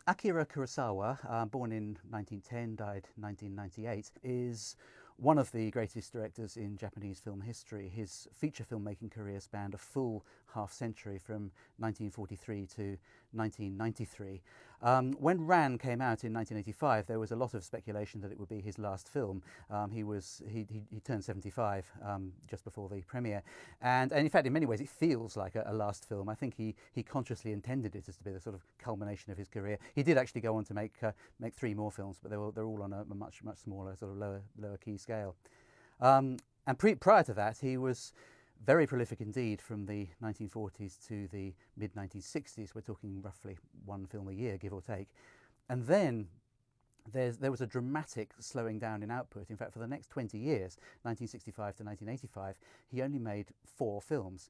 Akira Kurosawa, born in 1910, died 1998, is one of the greatest directors in Japanese film history. His feature filmmaking career spanned a full half century from 1943 to 1993. When Ran came out in 1985, there was a lot of speculation that it would be his last film. He turned 75 just before the premiere, and in fact, in many ways, it feels like a last film. I think he consciously intended it as to be the sort of culmination of his career. He did actually go on to make 3 more films, but they're all on a much smaller, sort of lower key scale. And prior to that, he was very prolific indeed from the 1940s to the mid-1960s. We're talking roughly 1 film a year, give or take. And then there was a dramatic slowing down in output. In fact, for the next 20 years, 1965 to 1985, he only made 4 films.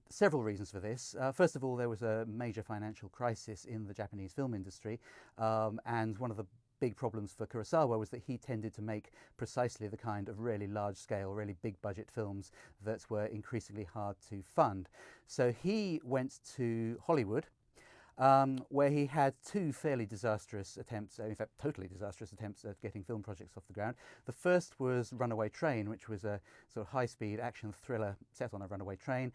Several reasons for this. First of all, there was a major financial crisis in the Japanese film industry, and one of the big problems for Kurosawa was that he tended to make precisely the kind of really large-scale, really big-budget films that were increasingly hard to fund. So he went to Hollywood, where he had 2 fairly disastrous attempts, in fact totally disastrous attempts at getting film projects off the ground. The first was Runaway Train, which was a sort of high-speed action thriller set on a runaway train,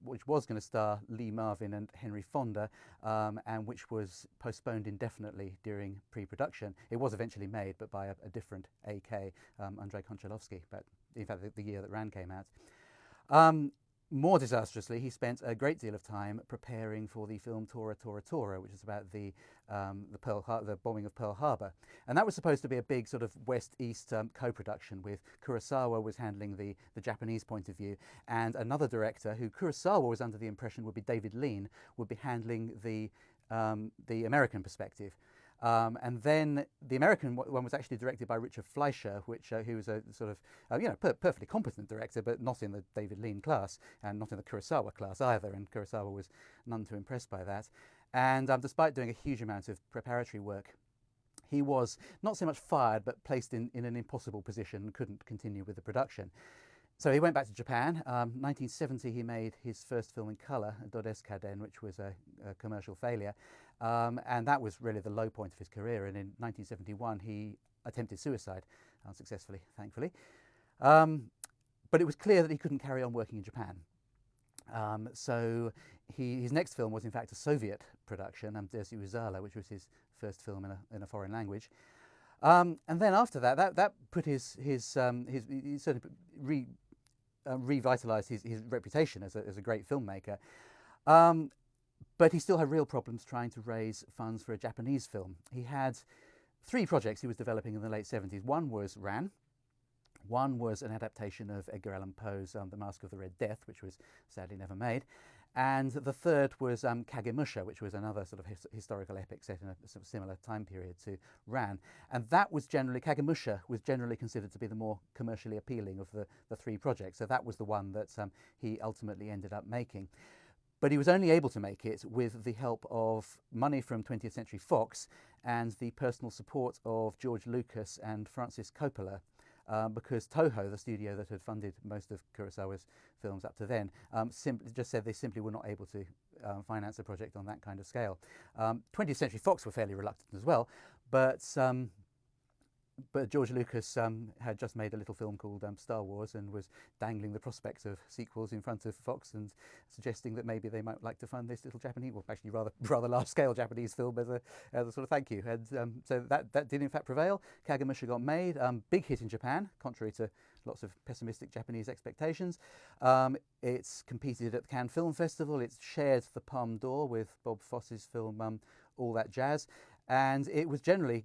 which was going to star Lee Marvin and Henry Fonda, and which was postponed indefinitely during pre-production. It was eventually made, but by a different AK, Andrei Konchalovsky, but in fact the year that Ran came out. More disastrously, he spent a great deal of time preparing for the film Tora Tora Tora, which is about the bombing of Pearl Harbor. And that was supposed to be a big sort of West-East co-production, with Kurosawa was handling the Japanese point of view, and another director who Kurosawa was under the impression would be David Lean would be handling the American perspective. And then the American one was actually directed by Richard Fleischer, who was a sort of perfectly competent director, but not in the David Lean class, and not in the Kurosawa class either. And Kurosawa was none too impressed by that. And despite doing a huge amount of preparatory work, he was not so much fired, but placed in an impossible position and couldn't continue with the production. So he went back to Japan. 1970, he made his first film in colour, Dodeskaden, which was a commercial failure. And that was really the low point of his career. And in 1971, he attempted suicide, unsuccessfully, thankfully. But it was clear that he couldn't carry on working in Japan. So his next film was, in fact, a Soviet production, Dersi Uzala, which was his first film in a foreign language. And then after that put he certainly revitalised his reputation as a great filmmaker. But he still had real problems trying to raise funds for a Japanese film. He had 3 projects he was developing in the late 70s. One was Ran. One was an adaptation of Edgar Allan Poe's The Masque of the Red Death, which was sadly never made. And the third was Kagemusha, which was another sort of historical epic set in a sort of similar time period to Ran. And that was Kagemusha was generally considered to be the more commercially appealing of the 3 projects. So that was the one that he ultimately ended up making. But he was only able to make it with the help of money from 20th Century Fox and the personal support of George Lucas and Francis Coppola, because Toho, the studio that had funded most of Kurosawa's films up to then, just said they simply were not able to finance a project on that kind of scale. 20th Century Fox were fairly reluctant as well, but George Lucas had just made a little film called Star Wars and was dangling the prospects of sequels in front of Fox and suggesting that maybe they might like to fund this little Japanese, well, actually rather large-scale Japanese film as a sort of thank you. And so that did in fact prevail. Kagemusha got made, big hit in Japan, contrary to lots of pessimistic Japanese expectations. It's competed at the Cannes Film Festival. It's shared the Palme d'Or with Bob Fosse's film All That Jazz. And it was generally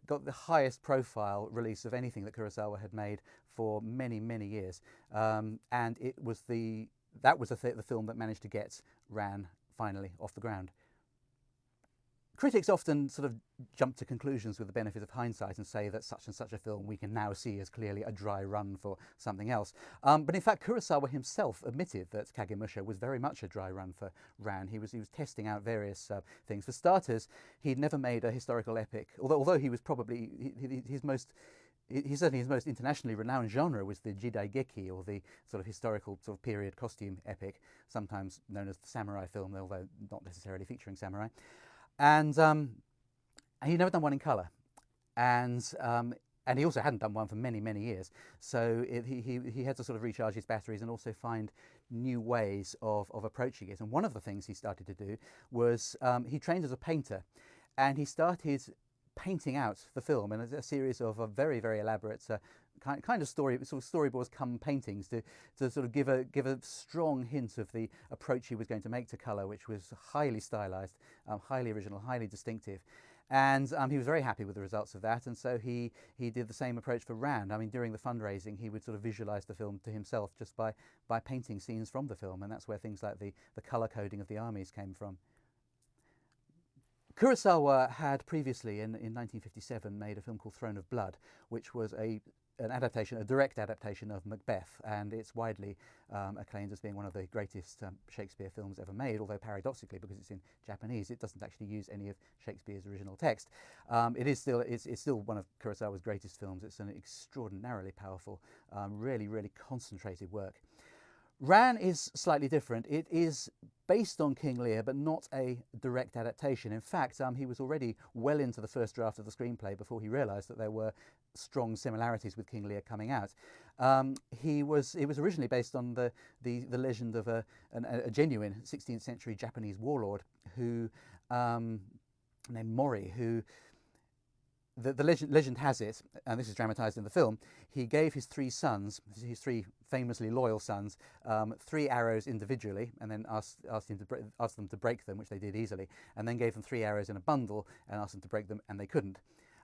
got the highest profile release of anything that Kurosawa had made for many, many years. And it was the film that managed to get Ran finally off the ground. Critics often sort of jump to conclusions with the benefit of hindsight and say that such and such a film we can now see as clearly a dry run for something else. But in fact, Kurosawa himself admitted that Kagemusha was very much a dry run for Ran. He was testing out various things. For starters, he'd never made a historical epic, although he was probably certainly his most internationally renowned genre was the Jidaigeki, or the sort of historical sort of period costume epic, sometimes known as the samurai film, although not necessarily featuring samurai. And And he'd never done one in colour. And and he also hadn't done one for many, many years. So he had to sort of recharge his batteries and also find new ways of approaching it. And one of the things he started to do was he trained as a painter, and he started painting out the film in a series of very, very elaborate kind of storyboards come paintings to sort of give a strong hint of the approach he was going to make to colour, which was highly stylised, highly original, highly distinctive. And he was very happy with the results of that, and so he did the same approach for Rand. I mean, during the fundraising, he would sort of visualise the film to himself just by painting scenes from the film, and that's where things like the colour coding of the armies came from. Kurosawa had previously, in 1957, made a film called Throne of Blood, which was a direct adaptation of Macbeth, and it's widely acclaimed as being one of the greatest Shakespeare films ever made, although paradoxically, because it's in Japanese, it doesn't actually use any of Shakespeare's original text. It's still one of Kurosawa's greatest films. It's an extraordinarily powerful, really, really concentrated work. Ran is slightly different. It is based on King Lear, but not a direct adaptation. In fact, he was already well into the first draft of the screenplay before he realised that there were strong similarities with King Lear coming out. It was originally based on the legend of a genuine 16th century Japanese warlord who named Mori, who the legend has it, and this is dramatised in the film, he gave his three sons, his three famously loyal sons, 3 arrows individually, and then asked them to break them, which they did easily, and then gave them 3 arrows in a bundle and asked them to break them, and they couldn't.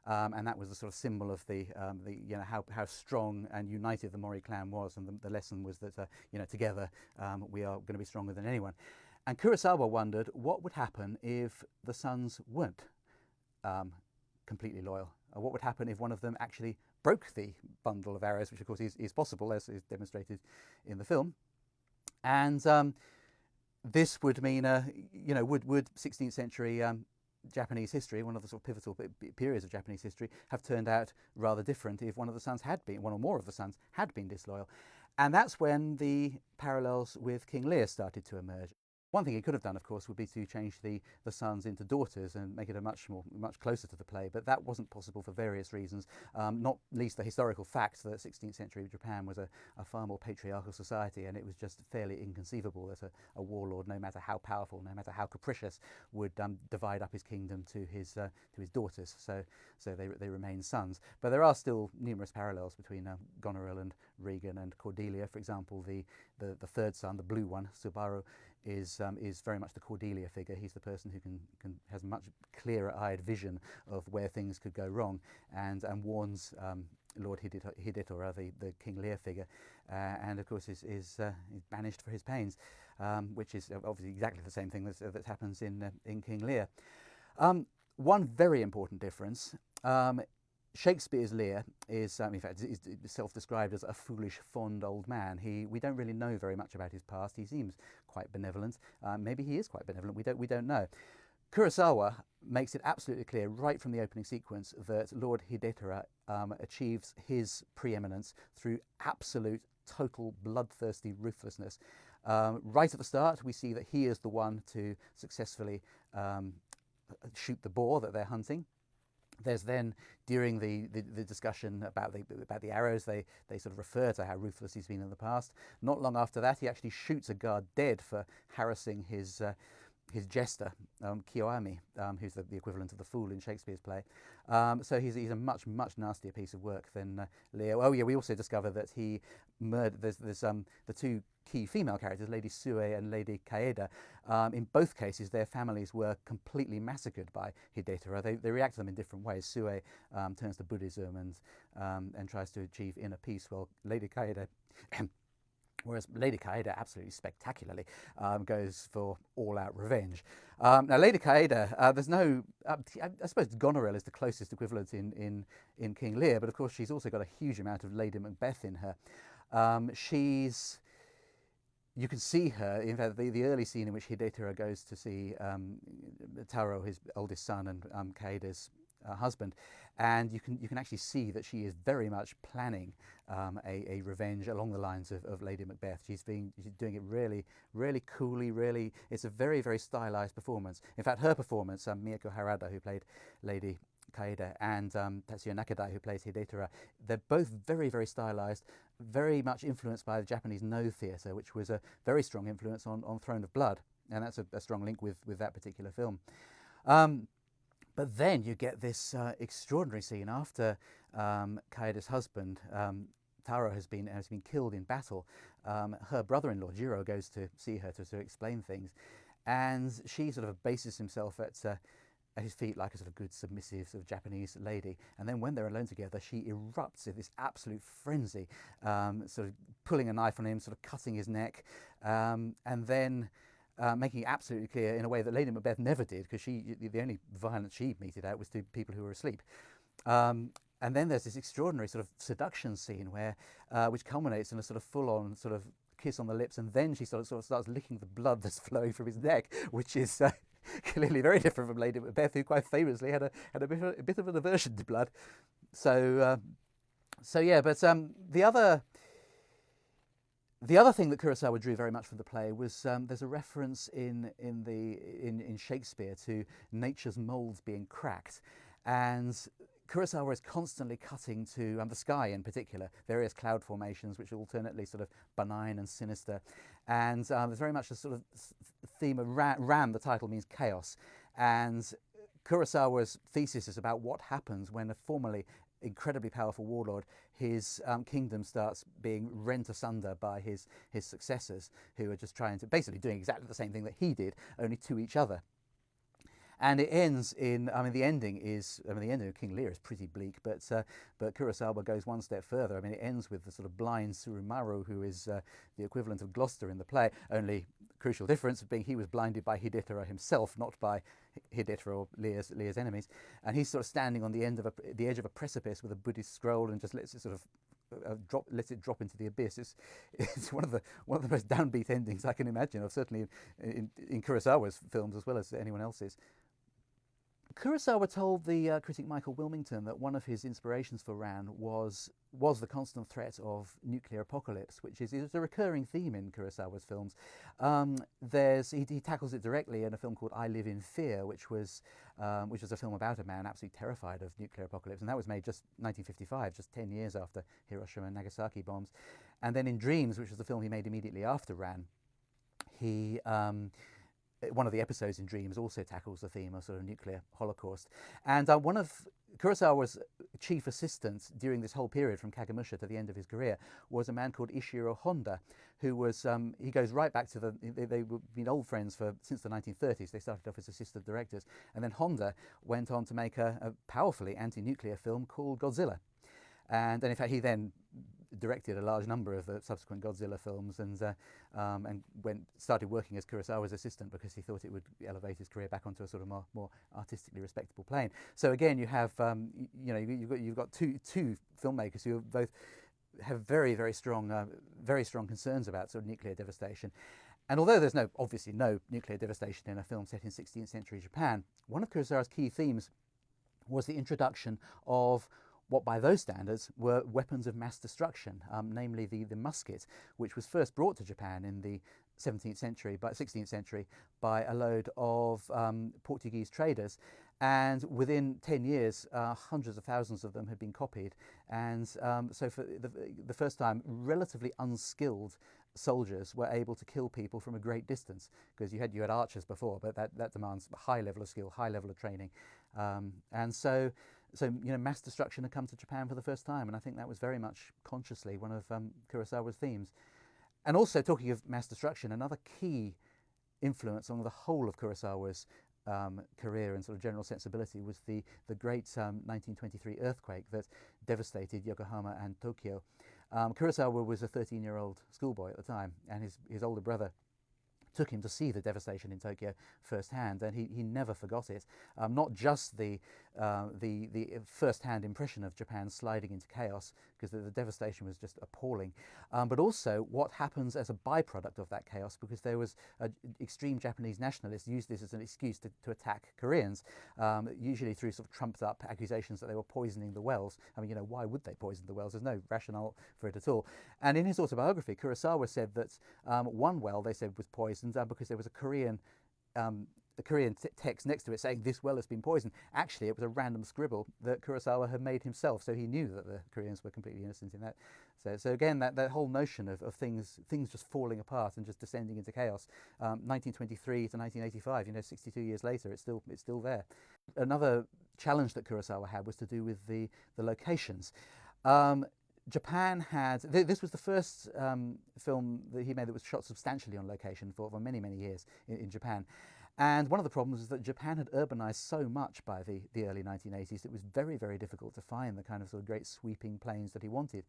And that was the sort of symbol of the how strong and united the Mori clan was, and the lesson was that together we are going to be stronger than anyone. And Kurosawa wondered what would happen if the sons weren't completely loyal. What would happen if one of them actually broke the bundle of arrows, which of course is possible, as is demonstrated in the film. And this would mean, would 16th century Japanese history, one of the sort of pivotal periods of Japanese history, have turned out rather different if one or more of the sons had been disloyal. And that's when the parallels with King Lear started to emerge. One thing he could have done, of course, would be to change the sons into daughters and make it much closer to the play, but that wasn't possible for various reasons, not least the historical fact that 16th century Japan was a far more patriarchal society, and it was just fairly inconceivable that a warlord, no matter how powerful, no matter how capricious, would divide up his kingdom to his daughters. So they remain sons. But there are still numerous parallels between Goneril and Regan and Cordelia. For example, the third son, the blue one, Subaru, is very much the Cordelia figure. He's the person who has much clearer-eyed vision of where things could go wrong, and warns Lord Hidetora, the King Lear figure, and of course is banished for his pains, which is obviously exactly the same thing that happens in King Lear. One very important difference. Shakespeare's Lear is, in fact, is self-described as a foolish, fond old man. We don't really know very much about his past. He seems quite benevolent. Maybe he is quite benevolent. We don't know. Kurosawa makes it absolutely clear right from the opening sequence that Lord Hidetora achieves his preeminence through absolute, total, bloodthirsty ruthlessness. Right at the start, we see that he is the one to successfully shoot the boar that they're hunting. There's then, during the discussion about the arrows, they sort of refer to how ruthless he's been in the past. Not long after that, he actually shoots a guard dead for harassing his jester, Kiyoami, who's the equivalent of the fool in Shakespeare's play. So he's a much nastier piece of work than Lear. Oh yeah, we also discover that he murdered. There's the two key female characters, Lady Sue and Lady Kaeda. In both cases, their families were completely massacred by Hidetora. They react to them in different ways. Sue turns to Buddhism and tries to achieve inner peace, while Lady Kaeda Whereas Lady Kaeda absolutely spectacularly goes for all-out revenge. Now, Lady Kaeda, there's no... I suppose Goneril is the closest equivalent in King Lear, but of course she's also got a huge amount of Lady Macbeth in her. You can see her, in fact, the early scene in which Hidetora goes to see Taro, his oldest son, and Kaeda's husband, and you can actually see that she is very much planning a revenge along the lines of Lady Macbeth. She's doing it really coolly. Really, it's a very stylized performance. In fact, her performance, Miyako Harada, who played Lady Kaede, and Tatsuya Nakadai, who plays Hidetara, they're both very stylized, very much influenced by the Japanese No theatre, which was a very strong influence on Throne of Blood, and that's a strong link with that particular film. But then you get this extraordinary scene after Kaede's husband, Taro, has been killed in battle. Her brother-in-law Jiro goes to see her to explain things, and she sort of bases himself at his feet like a sort of good submissive sort of Japanese lady. And then when they're alone together, she erupts in this absolute frenzy, sort of pulling a knife on him, sort of cutting his neck, and then making it absolutely clear in a way that Lady Macbeth never did, because the only violence she meted out was to people who were asleep. And then there's this extraordinary sort of seduction scene where, which culminates in a sort of full-on sort of kiss on the lips, and then she sort of starts licking the blood that's flowing from his neck, which is clearly very different from Lady Macbeth, who quite famously had a bit of an aversion to blood. So yeah, but the other thing that Kurosawa drew very much from the play was there's a reference in Shakespeare to nature's moulds being cracked, and Kurosawa is constantly cutting to the sky in particular, various cloud formations which are alternately sort of benign and sinister, and there's very much a sort of theme of Ram. The title means chaos, and Kurosawa's thesis is about what happens when a formerly incredibly powerful warlord, his kingdom starts being rent asunder by his successors, who are just basically doing exactly the same thing that he did, only to each other. And it ends in, the ending of King Lear is pretty bleak, but Kurosawa goes one step further. It ends with the sort of blind Surumaru, who is the equivalent of Gloucester in the play, only crucial difference being he was blinded by Hidetara himself, not by Hidetara or Lear's enemies. And he's sort of standing on the edge of a precipice with a Buddhist scroll and just lets it sort of lets it drop into the abyss. It's one of the most downbeat endings I can imagine, certainly in Kurosawa's films as well as anyone else's. Kurosawa told the critic Michael Wilmington that one of his inspirations for Ran was the constant threat of nuclear apocalypse, which is a recurring theme in Kurosawa's films. He tackles it directly in a film called I Live in Fear, which was a film about a man absolutely terrified of nuclear apocalypse, and that was made just 1955, just 10 years after Hiroshima and Nagasaki bombs. And then in Dreams, which was the film he made immediately after Ran, one of the episodes in Dreams also tackles the theme of sort of nuclear holocaust. And one of Kurosawa's chief assistants during this whole period from Kagemusha to the end of his career was a man called Ishiro Honda, who was, he goes right back to they've been old friends since the 1930s. They started off as assistant directors. And then Honda went on to make a powerfully anti-nuclear film called Godzilla. And in fact, he then directed a large number of the subsequent Godzilla films, and started working as Kurosawa's assistant because he thought it would elevate his career back onto a sort of more artistically respectable plane. So again, you have you've got two filmmakers who both have very strong concerns about sort of nuclear devastation. And although there's obviously no nuclear devastation in a film set in 16th century Japan, one of Kurosawa's key themes was the introduction of what by those standards were weapons of mass destruction, namely the musket, which was first brought to Japan in the 16th century by a load of Portuguese traders, and within 10 years hundreds of thousands of them had been copied, and so for the first time relatively unskilled soldiers were able to kill people from a great distance, because you had archers before, but that demands a high level of skill, high level of training, and so mass destruction had come to Japan for the first time, and I think that was very much consciously one of Kurosawa's themes. And also, talking of mass destruction, another key influence on the whole of Kurosawa's career and sort of general sensibility was the great 1923 earthquake that devastated Yokohama and Tokyo. Kurosawa was a 13-year-old schoolboy at the time, and his older brother took him to see the devastation in Tokyo firsthand, and he never forgot it. Not just the the first-hand impression of Japan sliding into chaos, because the devastation was just appalling, but also what happens as a byproduct of that chaos, because there was extreme Japanese nationalists used this as an excuse to attack Koreans, usually through sort of trumped up accusations that they were poisoning the wells. I mean, why would they poison the wells? There's no rationale for it at all. And in his autobiography, Kurosawa said that one well, they said, was poisoned because there was a Korean text next to it saying this well has been poisoned. Actually, it was a random scribble that Kurosawa had made himself, so he knew that the Koreans were completely innocent in that. So again, that whole notion of things just falling apart and just descending into chaos. 1923 to 1985, 62 years later, it's still there. Another challenge that Kurosawa had was to do with the locations. Japan had, this was the first film that he made that was shot substantially on location for many, many years in Japan. And one of the problems is that Japan had urbanized so much by the early 1980s that it was very, very difficult to find the kind of sort of great sweeping plains that he wanted.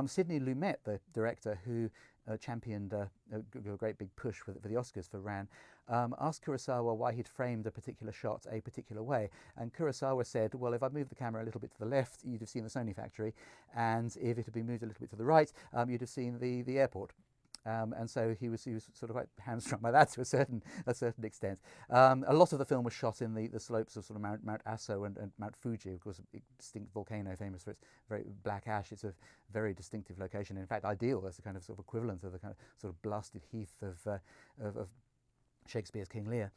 Sidney Lumet, the director who championed a great big push for the Oscars for Ran, asked Kurosawa why he'd framed a particular shot a particular way. And Kurosawa said, well, if I'd moved the camera a little bit to the left, you'd have seen the Sony factory. And if it had been moved a little bit to the right, you'd have seen the airport. And so he was sort of quite hamstrung by that to a certain extent. A lot of the film was shot in the slopes of sort of Mount Aso and Mount Fuji, of course, a extinct volcano famous for its very black ash. It's a very distinctive location. In fact, ideal as a kind of sort of equivalent of the kind of sort of blasted heath of Shakespeare's King Lear.